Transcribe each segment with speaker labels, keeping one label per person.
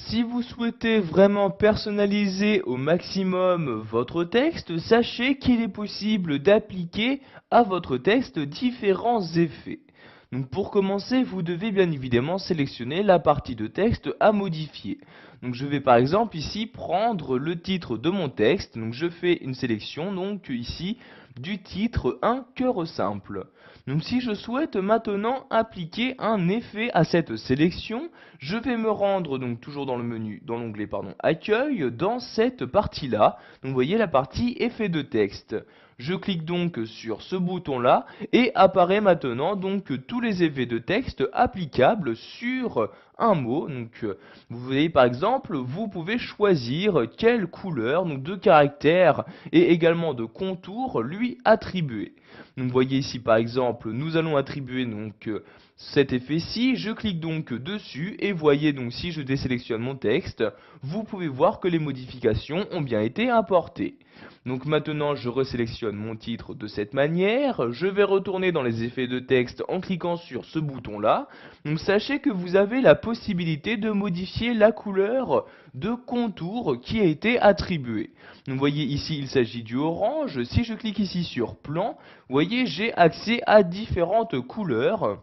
Speaker 1: Si vous souhaitez vraiment personnaliser au maximum votre texte, sachez qu'il est possible d'appliquer à votre texte différents effets. Donc pour commencer, vous devez bien évidemment sélectionner la partie de texte à modifier. Donc je vais par exemple ici prendre le titre de mon texte. Donc je fais une sélection donc ici du titre Un cœur simple. Donc si je souhaite maintenant appliquer un effet à cette sélection, je vais me rendre donc toujours dans le menu, dans l'onglet Accueil, dans cette partie-là. Donc vous voyez la partie effet de texte. Je clique donc sur ce bouton-là et apparaît maintenant donc tous les effets de texte applicables sur un mot. Donc vous voyez par exemple, vous pouvez choisir quelle couleur donc de caractère et également de contour lui attribuer. Donc vous voyez ici par exemple, nous allons attribuer donc cet effet-ci. Je clique donc dessus et voyez donc si je désélectionne mon texte, vous pouvez voir que les modifications ont bien été apportées. Donc maintenant je resélectionne mon titre de cette manière, je vais retourner dans les effets de texte en cliquant sur ce bouton là. Donc sachez que vous avez la possibilité de modifier la couleur de contour qui a été attribuée. Donc vous voyez ici il s'agit du orange, si je clique ici sur plan, vous voyez j'ai accès à différentes couleurs.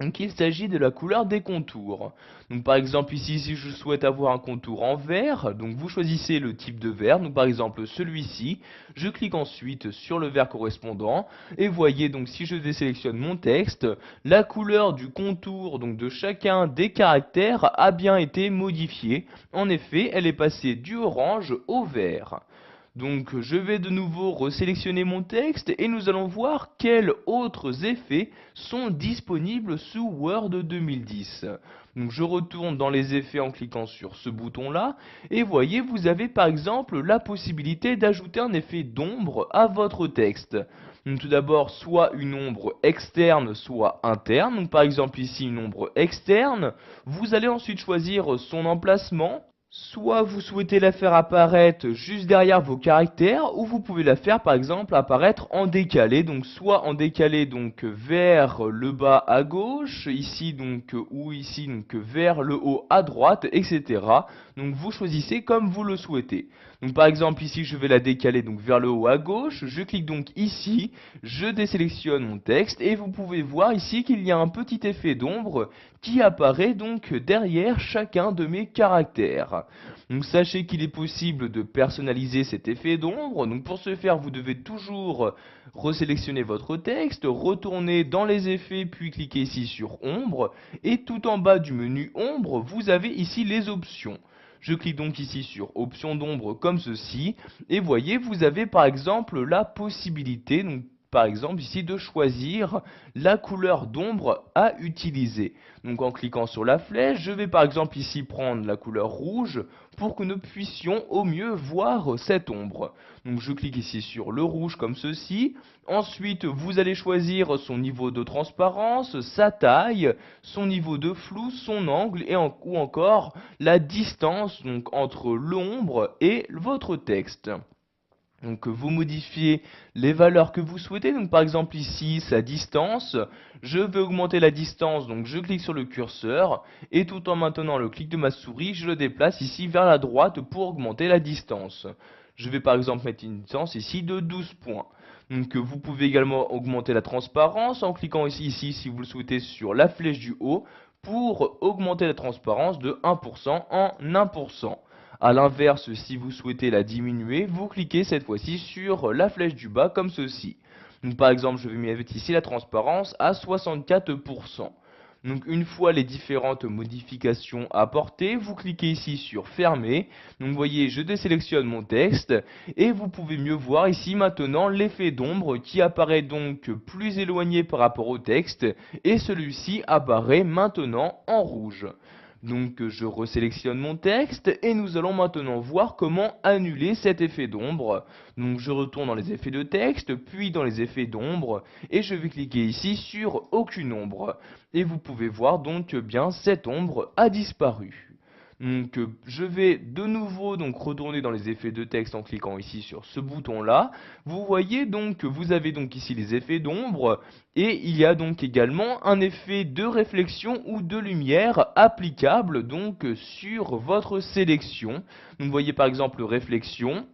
Speaker 1: Donc il s'agit de la couleur des contours. Donc par exemple ici si je souhaite avoir un contour en vert, donc vous choisissez le type de vert, donc par exemple celui-ci, je clique ensuite sur le vert correspondant et voyez donc si je désélectionne mon texte, la couleur du contour donc de chacun des caractères a bien été modifiée. En effet, elle est passée du orange au vert. Donc je vais de nouveau resélectionner mon texte et nous allons voir quels autres effets sont disponibles sous Word 2010. Donc je retourne dans les effets en cliquant sur ce bouton là et voyez vous avez par exemple la possibilité d'ajouter un effet d'ombre à votre texte. Donc tout d'abord soit une ombre externe soit interne. Donc par exemple ici une ombre externe. Vous allez ensuite choisir son emplacement. Soit vous souhaitez la faire apparaître juste derrière vos caractères, ou vous pouvez la faire par exemple apparaître en décalé, donc soit en décalé donc vers le bas à gauche, ici donc ou ici donc vers le haut à droite, etc. Donc vous choisissez comme vous le souhaitez. Donc par exemple ici je vais la décaler donc vers le haut à gauche, je clique donc ici, je désélectionne mon texte et vous pouvez voir ici qu'il y a un petit effet d'ombre qui apparaît donc derrière chacun de mes caractères. Donc sachez qu'il est possible de personnaliser cet effet d'ombre. Donc pour ce faire, vous devez toujours resélectionner votre texte, retourner dans les effets puis cliquer ici sur ombre et tout en bas du menu ombre, vous avez ici les options. Je clique donc ici sur option d'ombre comme ceci et voyez vous avez par exemple la possibilité donc par exemple ici de choisir la couleur d'ombre à utiliser. Donc en cliquant sur la flèche, je vais par exemple ici prendre la couleur rouge pour que nous puissions au mieux voir cette ombre. Donc je clique ici sur le rouge comme ceci. Ensuite, vous allez choisir son niveau de transparence, sa taille, son niveau de flou, son angle ou encore la distance donc, entre l'ombre et votre texte. Donc vous modifiez les valeurs que vous souhaitez, donc par exemple ici sa distance, je veux augmenter la distance, donc je clique sur le curseur et tout en maintenant le clic de ma souris, je le déplace ici vers la droite pour augmenter la distance. Je vais par exemple mettre une distance ici de 12 points. Donc vous pouvez également augmenter la transparence en cliquant ici si vous le souhaitez sur la flèche du haut pour augmenter la transparence de 1% en 1%. A l'inverse, si vous souhaitez la diminuer, vous cliquez cette fois-ci sur la flèche du bas comme ceci. Donc par exemple, je vais mettre ici la transparence à 64%. Donc une fois les différentes modifications apportées, vous cliquez ici sur fermer. Donc vous voyez, je désélectionne mon texte et vous pouvez mieux voir ici maintenant l'effet d'ombre qui apparaît donc plus éloigné par rapport au texte et celui-ci apparaît maintenant en rouge. Donc je resélectionne mon texte et nous allons maintenant voir comment annuler cet effet d'ombre. Donc je retourne dans les effets de texte, puis dans les effets d'ombre et je vais cliquer ici sur aucune ombre. Et vous pouvez voir donc que bien cette ombre a disparu. Donc je vais de nouveau donc retourner dans les effets de texte en cliquant ici sur ce bouton là. Vous voyez donc que vous avez donc ici les effets d'ombre et il y a donc également un effet de réflexion ou de lumière applicable donc sur votre sélection. Donc vous voyez par exemple réflexion.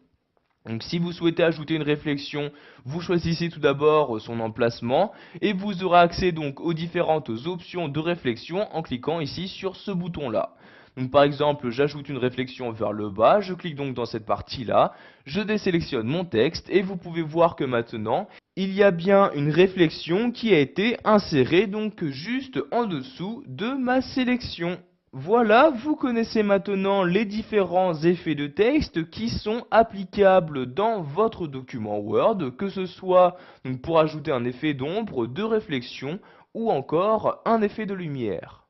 Speaker 1: Donc si vous souhaitez ajouter une réflexion, vous choisissez tout d'abord son emplacement et vous aurez accès donc aux différentes options de réflexion en cliquant ici sur ce bouton là. Donc par exemple, j'ajoute une réflexion vers le bas, je clique donc dans cette partie-là, je désélectionne mon texte et vous pouvez voir que maintenant, il y a bien une réflexion qui a été insérée donc juste en dessous de ma sélection. Voilà, vous connaissez maintenant les différents effets de texte qui sont applicables dans votre document Word, que ce soit donc, pour ajouter un effet d'ombre, de réflexion ou encore un effet de lumière.